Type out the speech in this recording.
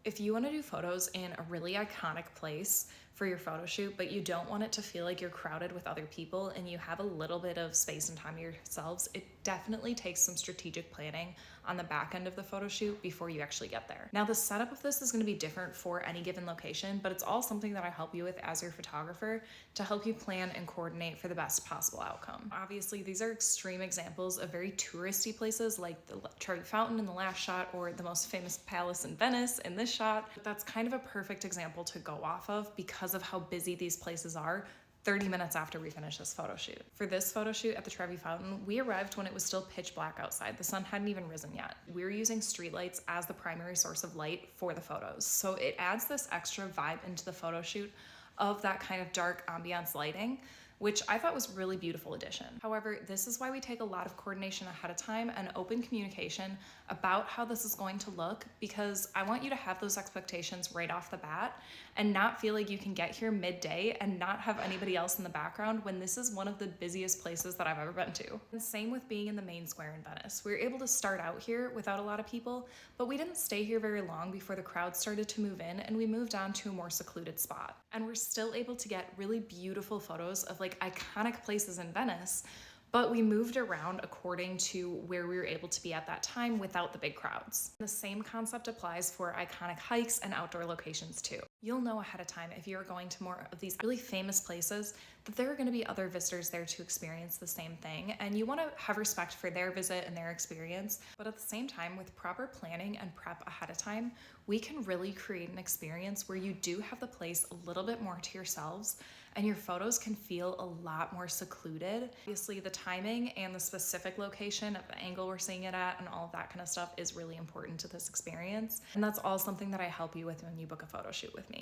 If you want to do photos in a really iconic place for your photo shoot, but you don't want it to feel like you're crowded with other people and you have a little bit of space and time yourselves, it definitely takes some strategic planning on the back end of the photo shoot before you actually get there. Now, the setup of this is going to be different for any given location, but it's all something that I help you with as your photographer to help you plan and coordinate for the best possible outcome. Obviously, these are extreme examples of very touristy places like the Trevi Fountain in the last shot or the most famous palace in Venice in this shot. But that's kind of a perfect example to go off of because of how busy these places are 30 minutes after we finish this photo shoot. For this photo shoot at the Trevi Fountain, we arrived when it was still pitch black outside. The sun hadn't even risen yet. We're using streetlights as the primary source of light for the photos. So it adds this extra vibe into the photo shoot of that kind of dark ambiance lighting, which I thought was really beautiful addition. However, this is why we take a lot of coordination ahead of time and open communication about how this is going to look, because I want you to have those expectations right off the bat and not feel like you can get here midday and not have anybody else in the background when this is one of the busiest places that I've ever been to. And same with being in the main square in Venice. We were able to start out here without a lot of people, but we didn't stay here very long before the crowd started to move in and we moved on to a more secluded spot. And we're still able to get really beautiful photos of like iconic places in Venice, but we moved around according to where we were able to be at that time without the big crowds. The same concept applies for iconic hikes and outdoor locations too. You'll know ahead of time if you're going to more of these really famous places that there are going to be other visitors there to experience the same thing, and you want to have respect for their visit and their experience, but at the same time, with proper planning and prep ahead of time, we can really create an experience where you do have the place a little bit more to yourselves and your photos can feel a lot more secluded. Obviously, the timing and the specific location of the angle we're seeing it at and all of that kind of stuff is really important to this experience. And that's all something that I help you with when you book a photo shoot with me.